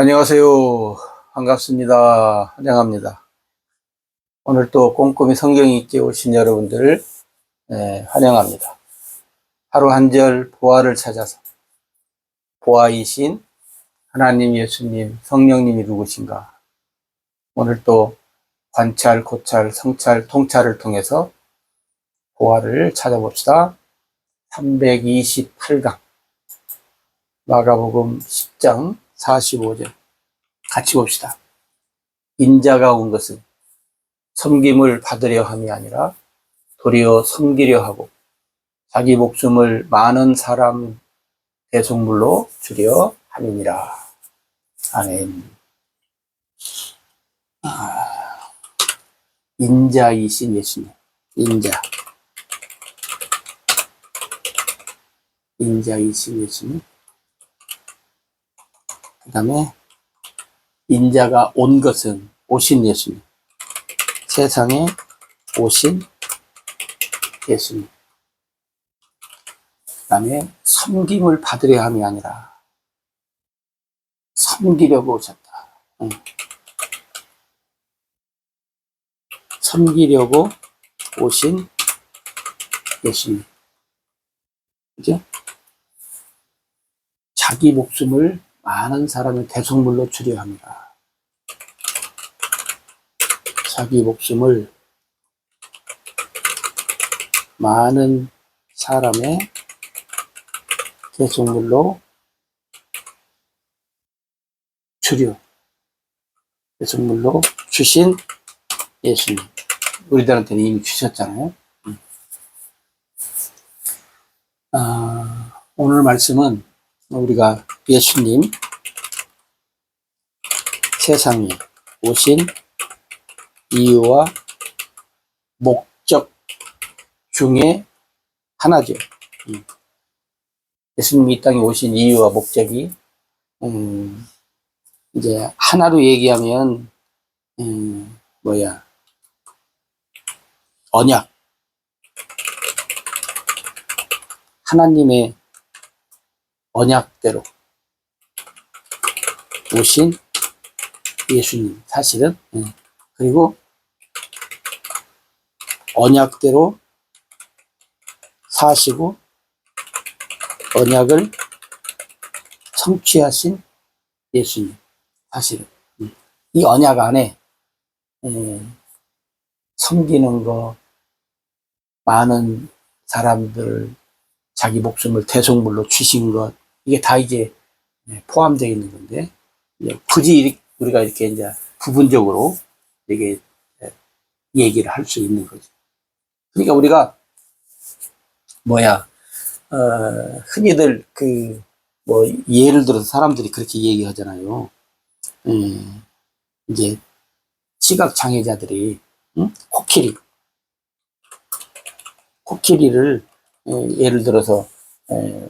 안녕하세요. 반갑습니다. 환영합니다. 오늘 또 꼼꼼히 성경 읽기 오신 여러분들 환영합니다. 하루 한 절 보화를 찾아서 보화이신 하나님, 예수님, 성령님이 누구신가? 오늘 또 관찰, 고찰, 성찰, 통찰을 통해서 보화를 찾아봅시다. 328강 마가복음 10장 45절 같이 봅시다. 인자가 온 것은 섬김을 받으려 함이 아니라 도리어 섬기려 하고 자기 목숨을 많은 사람 대속물로 주려 함이니라. 아멘. 인자이신 예수님. 인자이신 예수님. 그 다음에 인자가 온 것은 오신 예수님. 세상에 오신 예수님. 그 다음에 섬김을 받으려 함이 아니라 섬기려고 오셨다. 섬기려고 오신 예수님. 그죠? 자기 목숨을 많은 사람의 대속물로 주려 합니다. 자기 목숨을 많은 사람의 대속물로 대속물로 주신 예수님. 우리들한테는 이미 주셨잖아요. 오늘 말씀은 우리가 예수님 세상에 오신 이유와 목적 중에 하나죠. 예수님이 이 땅에 오신 이유와 목적이 이제 하나로 얘기하면 언약, 하나님의 언약대로 오신 예수님 사실은. 그리고 언약대로 사시고 언약을 성취하신 예수님 사실은. 이 언약 안에 섬기는 거, 많은 사람들 자기 목숨을 대속물로 주신 것, 이게 다 이제 포함되어 있는 건데, 굳이 우리가 이렇게 이제 부분적으로 이게 얘기를 할 수 있는 거죠. 그러니까 우리가 흔히들 예를 들어서 사람들이 그렇게 얘기하잖아요. 이제 시각 장애자들이 코끼리를 예를 들어서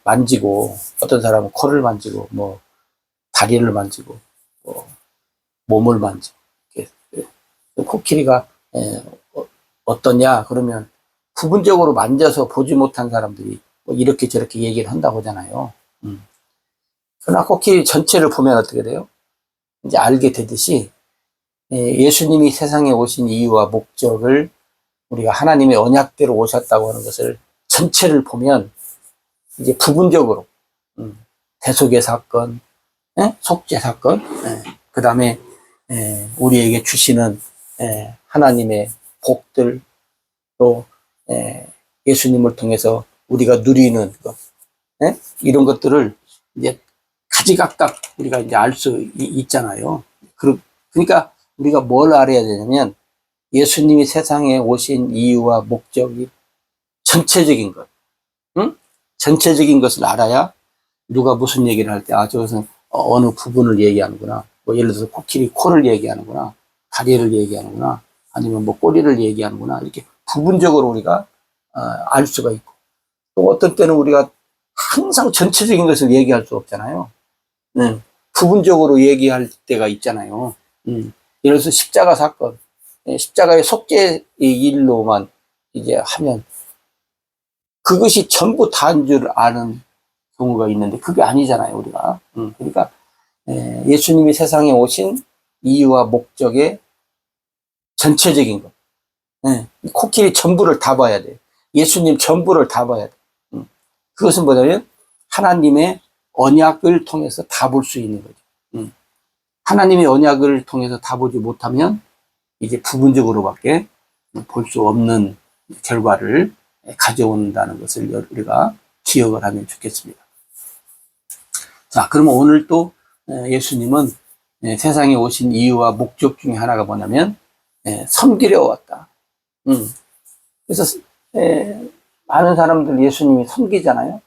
만지고, 어떤 사람은 코를 만지고 다리를 만지고 몸을 만지고, 코끼리가 어떠냐 그러면 부분적으로 만져서 보지 못한 사람들이 이렇게 저렇게 얘기를 한다고 하잖아요. 그러나 코끼리 전체를 보면 어떻게 돼요? 이제 알게 되듯이 예수님이 세상에 오신 이유와 목적을, 우리가 하나님의 언약대로 오셨다고 하는 것을 전체를 보면 이제 부분적으로 대속의 사건, 속죄 사건, 그 다음에 우리에게 주시는 하나님의 복들, 또 예수님을 통해서 우리가 누리는 것, 이런 것들을 이제 가지각각 우리가 이제 알 수 있잖아요. 그러니까 우리가 뭘 알아야 되냐면, 예수님이 세상에 오신 이유와 목적이 전체적인 것, 전체적인 것을 알아야 누가 무슨 얘기를 할 때, 저것은 어느 부분을 얘기하는구나. 예를 들어서 코끼리 코를 얘기하는구나. 다리를 얘기하는구나. 아니면 꼬리를 얘기하는구나. 이렇게 부분적으로 우리가 알 수가 있고, 또 어떤 때는 우리가 항상 전체적인 것을 얘기할 수 없잖아요. 부분적으로 얘기할 때가 있잖아요. 예를 들어서 십자가 사건, 십자가의 속죄의 일로만 이제 하면 그것이 전부 다인 줄 아는 경우가 있는데, 그게 아니잖아요, 우리가. 그러니까 예수님이 세상에 오신 이유와 목적의 전체적인 것. 코끼리 전부를 다 봐야 돼요. 예수님 전부를 다 봐야 돼요. 그것은 뭐냐면 하나님의 언약을 통해서 다 볼 수 있는 거죠. 하나님의 언약을 통해서 다 보지 못하면 이제 부분적으로밖에 볼 수 없는 결과를 가져온다는 것을 우리가 기억을 하면 좋겠습니다. 자, 그러면 오늘 또 예수님은 세상에 오신 이유와 목적 중에 하나가 뭐냐면 섬기려 왔다. 그래서 많은 사람들 예수님이 섬기잖아요.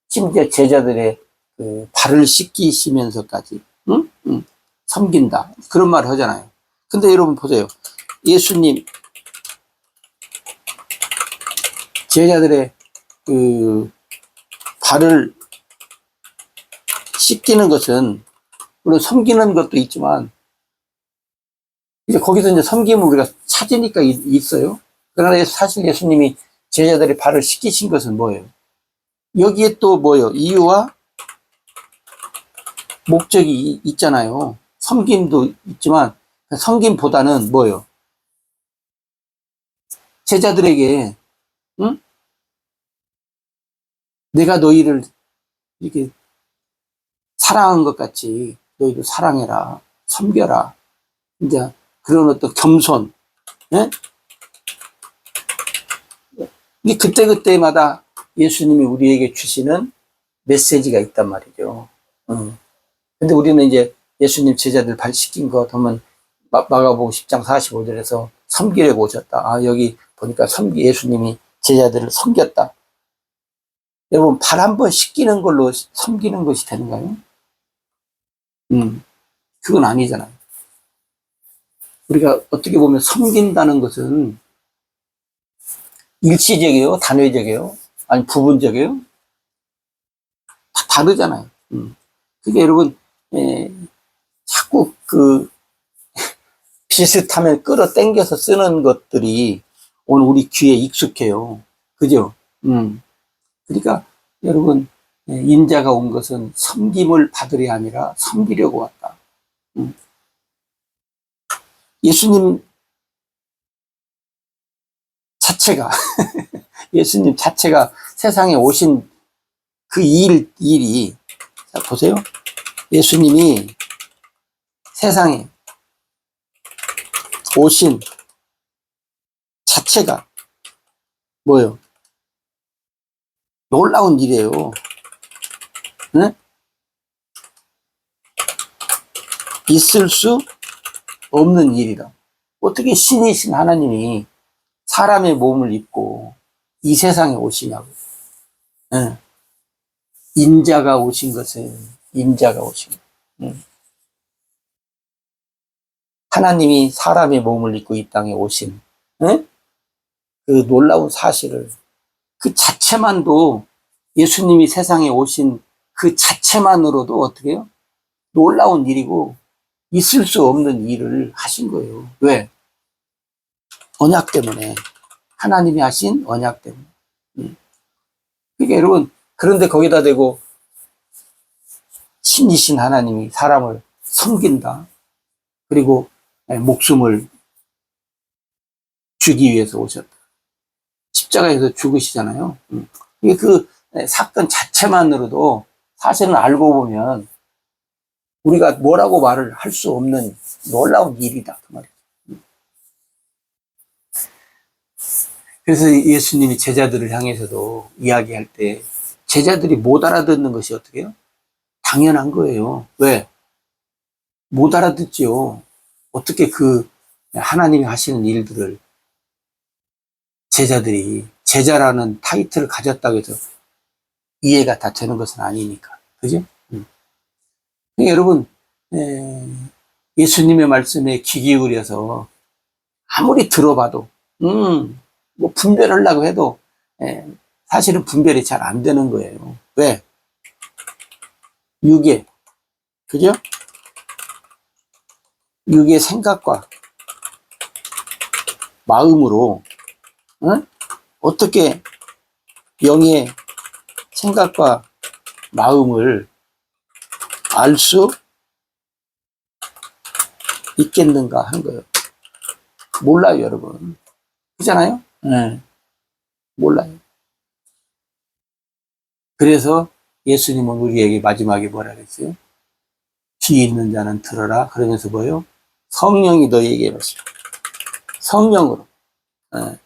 심지어 제자들의 그 발을 씻기시면서까지 섬긴다. 그런 말을 하잖아요. 근데 여러분 보세요. 예수님 제자들의 그 발을 씻기는 것은 물론 섬기는 것도 있지만 이제 거기서 이제 섬김을 우리가 찾으니까 있어요. 그러나 사실 예수님이 제자들의 발을 씻기신 것은 뭐예요? 여기에 또 뭐예요? 이유와 목적이 있잖아요. 섬김도 있지만 섬김보다는 뭐예요? 제자들에게 내가 너희를 이렇게 사랑한 것 같이 너희도 사랑해라, 섬겨라. 이제 그런 어떤 겸손, 이게 그때그때마다 예수님이 우리에게 주시는 메시지가 있단 말이죠. 근데 우리는 이제 예수님 제자들 발 씻긴 거 하면 마가복음 10장 45절에서 섬기려고 오셨다. 아, 여기 보니까 예수님이 제자들을 섬겼다. 여러분, 발 한번 씻기는 걸로 섬기는 것이 되는가요? 그건 아니잖아요. 우리가 어떻게 보면 섬긴다는 것은 일시적이에요? 단회적이에요? 아니, 부분적이에요? 다 다르잖아요. 그게 여러분, 자꾸 비슷하면 끌어당겨서 쓰는 것들이 오늘 우리 귀에 익숙해요. 그죠? 그러니까 여러분, 인자가 온 것은 섬김을 받으려 아니라 섬기려고 왔다. 예수님 자체가, 예수님 자체가 세상에 오신 그 일이, 자, 보세요. 예수님이 세상에 오신 자체가 뭐예요? 놀라운 일이에요. 네? 있을 수 없는 일이다. 어떻게 신이신 하나님이 사람의 몸을 입고 이 세상에 오시냐고. 네. 인자가 오신 것은 인자가 오신 것. 하나님이 사람의 몸을 입고 이 땅에 오신 그 놀라운 사실을 그 자체만도 예수님이 세상에 오신 그 자체만으로도 어떻게 해요? 놀라운 일이고 있을 수 없는 일을 하신 거예요. 왜? 언약 때문에. 하나님이 하신 언약 때문에. 그러니까 여러분, 그런데 거기다 대고 신이신 하나님이 사람을 섬긴다. 그리고 목숨을 주기 위해서 오셨다. 십자가에서 죽으시잖아요. 그 사건 자체만으로도 사실은 알고 보면 우리가 뭐라고 말을 할 수 없는 놀라운 일이다. 그 말이에요. 그래서 예수님이 제자들을 향해서도 이야기할 때 제자들이 못 알아듣는 것이 어떻게 해요? 당연한 거예요. 왜? 못 알아듣죠. 어떻게 그 하나님이 하시는 일들을 제자들이 제자라는 타이틀을 가졌다고 해서 이해가 다 되는 것은 아니니까. 그죠? 그러니까 여러분, 예수님의 말씀에 귀 기울여서 아무리 들어봐도, 뭐 분별하려고 해도, 사실은 분별이 잘 안 되는 거예요. 왜? 육의, 그죠? 육의 생각과 마음으로, 어떻게 영의 생각과 마음을 알 수 있겠는가 하는 거예요. 몰라요, 여러분. 그렇잖아요? 네. 몰라요. 그래서 예수님은 우리에게 마지막에 뭐라 그랬어요? 귀 있는 자는 들어라. 그러면서 뭐예요? 성령이 너희에게 말씀. 성령으로. 예.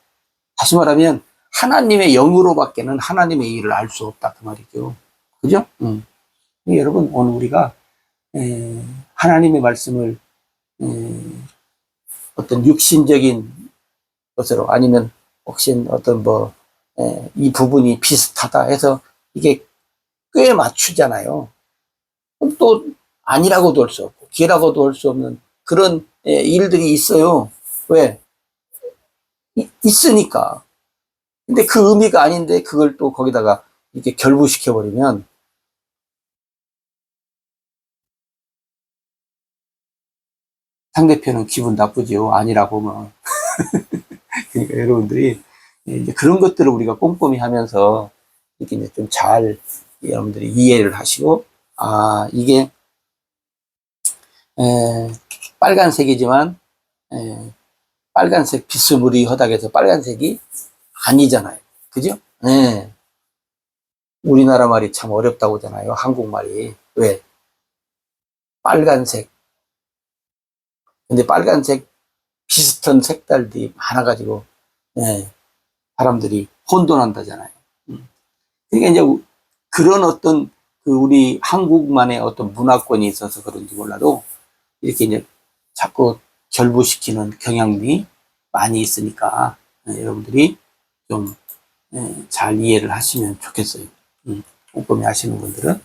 다시 말하면 하나님의 영으로밖에는 하나님의 일을 알 수 없다 그 말이죠. 그죠? 여러분 오늘 우리가 하나님의 말씀을 어떤 육신적인 것으로 아니면 혹시 어떤 이 부분이 비슷하다 해서 이게 꽤 맞추잖아요. 그럼 또 아니라고도 할 수 없고 기라고도 할 수 없는 그런 일들이 있어요. 왜? 있으니까. 근데 그 의미가 아닌데 그걸 또 거기다가 이렇게 결부시켜버리면 상대편은 기분 나쁘죠. 아니라고 하면. 그러니까 여러분들이 이제 그런 것들을 우리가 꼼꼼히 하면서 이렇게 이제 좀 잘 여러분들이 이해를 하시고, 아, 이게, 빨간색이지만, 빨간색 비스무리하다고 해서 빨간색이 아니잖아요. 그죠? 네. 우리나라 말이 참 어렵다고 하잖아요. 한국말이. 왜? 빨간색. 근데 빨간색 비슷한 색깔들이 많아가지고, 예, 사람들이 혼돈한다잖아요. 그러니까 이제 그런 어떤 그 우리 한국만의 어떤 문화권이 있어서 그런지 몰라도 이렇게 이제 자꾸 결부시키는 경향이 많이 있으니까 여러분들이 좀 잘 이해를 하시면 좋겠어요. 꼼꼼히 하시는 분들은.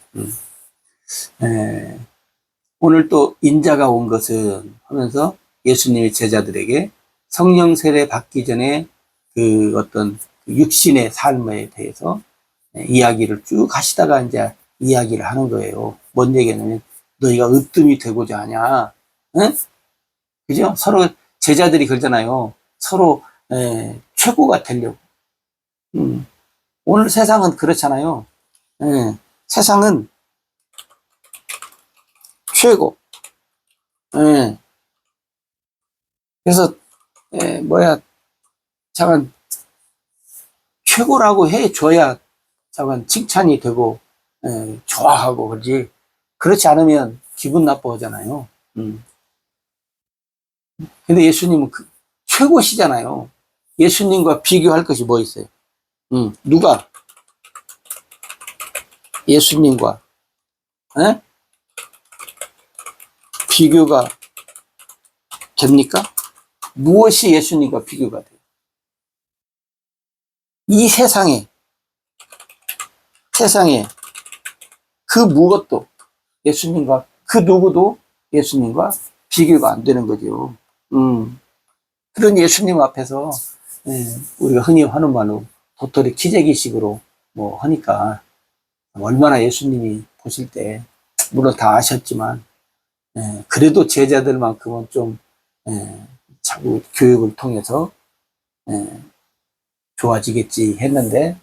오늘 또 인자가 온 것은 하면서 예수님의 제자들에게 성령 세례 받기 전에 그 어떤 육신의 삶에 대해서 이야기를 쭉 하시다가 이제 이야기를 하는 거예요. 뭔 얘기냐면 너희가 으뜸이 되고자 하냐? 응? 그죠? 서로 제자들이 그러잖아요. 서로 최고가 되려고. 오늘 세상은 그렇잖아요. 세상은 최고. 그래서 잠깐 최고라고 해줘야 잠깐 칭찬이 되고 좋아하고 그러지. 그렇지 않으면 기분 나빠하잖아요. 근데 예수님은 최고시잖아요. 예수님과 비교할 것이 뭐 있어요? 누가 예수님과 비교가 됩니까? 무엇이 예수님과 비교가 돼요? 이 세상에 그 무엇도 예수님과 그 누구도 예수님과 비교가 안 되는 거죠. 그런 예수님 앞에서 우리가 흔히 하는 말로 도토리 키재기식으로 뭐 하니까 얼마나 예수님이 보실 때 물론 다 아셨지만 그래도 제자들만큼은 좀 자꾸 교육을 통해서 좋아지겠지 했는데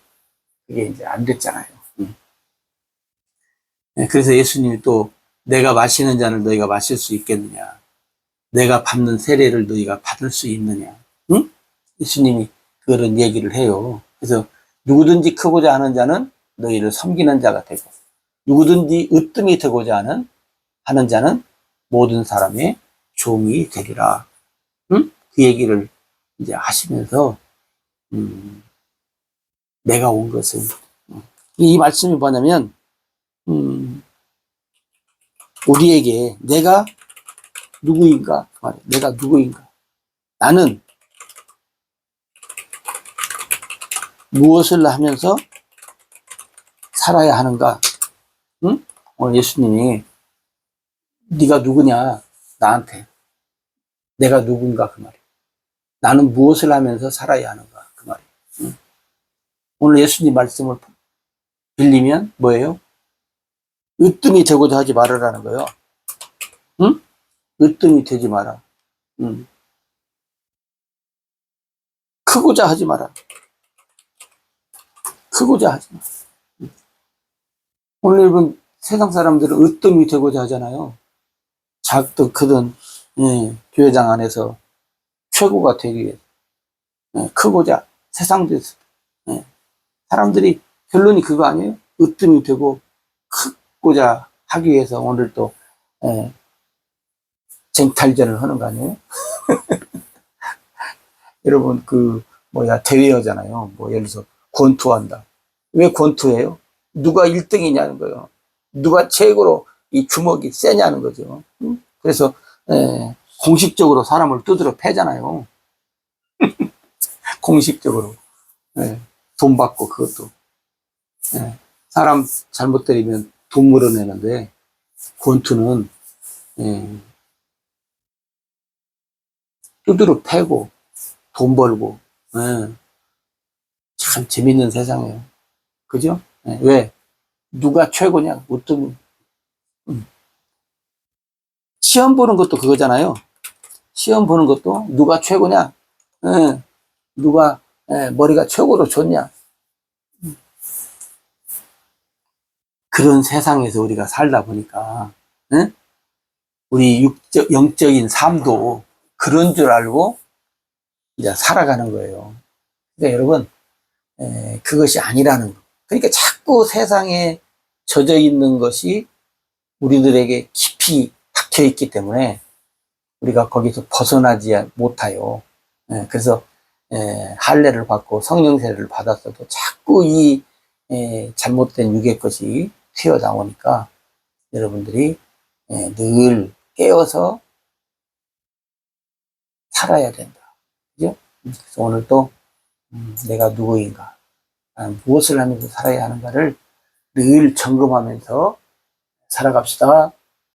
그게 이제 안 됐잖아요. 그래서 예수님이 또 내가 마시는 잔을 너희가 마실 수 있겠느냐, 내가 받는 세례를 너희가 받을 수 있느냐, 응? 예수님이 그런 얘기를 해요. 그래서 누구든지 크고자 하는 자는 너희를 섬기는 자가 되고 누구든지 으뜸이 되고자 하는 자는 모든 사람의 종이 되리라. 응? 그 얘기를 이제 하시면서 내가 온 것은 이 말씀이 뭐냐면 우리에게 내가 누구인가? 내가 누구인가? 나는 무엇을 하면서 살아야 하는가? 응? 오늘 예수님이 네가 누구냐? 나한테 내가 누군가 그 말이에요. 나는 무엇을 하면서 살아야 하는가 그 말이에요. 응? 오늘 예수님 말씀을 빌리면 뭐예요? 으뜸이 되고자 하지 말으라는 거예요. 응? 으뜸이 되지 마라. 응. 크고자 하지 마라. 크고자 하지 마라. 응. 오늘 여러분 세상 사람들은 으뜸이 되고자 하잖아요. 작든 크든 교회장 안에서 최고가 되기 위해서, 크고자 세상에서, 사람들이 결론이 그거 아니에요? 으뜸이 되고 크고자 하기 위해서 오늘 또 쟁탈전을 하는 거 아니에요? 여러분 대회하잖아요. 뭐 예를 들어서 권투한다. 왜 권투해요? 누가 1등이냐는 거예요. 누가 최고로 이 주먹이 세냐는 거죠. 그래서 공식적으로 사람을 두드려 패잖아요. 공식적으로. 돈 받고 그것도. 사람 잘못 때리면 돈 물어내는데 권투는 두드려 패고 돈 벌고 참 재밌는 세상이에요. 그죠? 왜? 누가 최고냐? 어떤 시험 보는 것도 그거잖아요. 시험 보는 것도 누가 최고냐? 누가 머리가 최고로 좋냐? 그런 세상에서 우리가 살다 보니까 우리 영적인 삶도 그런 줄 알고 이제 살아가는 거예요. 그러니까 여러분 그것이 아니라는 거. 그러니까 자꾸 세상에 젖어 있는 것이 우리들에게 깊이 박혀 있기 때문에 우리가 거기서 벗어나지 못해요. 그래서 할례를 받고 성령 세례를 받았어도 자꾸 이 잘못된 육의 것이 튀어나오니까 여러분들이 늘 깨어서 살아야 된다. 그죠? 그래서 오늘 또 내가 누구인가, 무엇을 하면서 살아야 하는가를 늘 점검하면서 살아갑시다.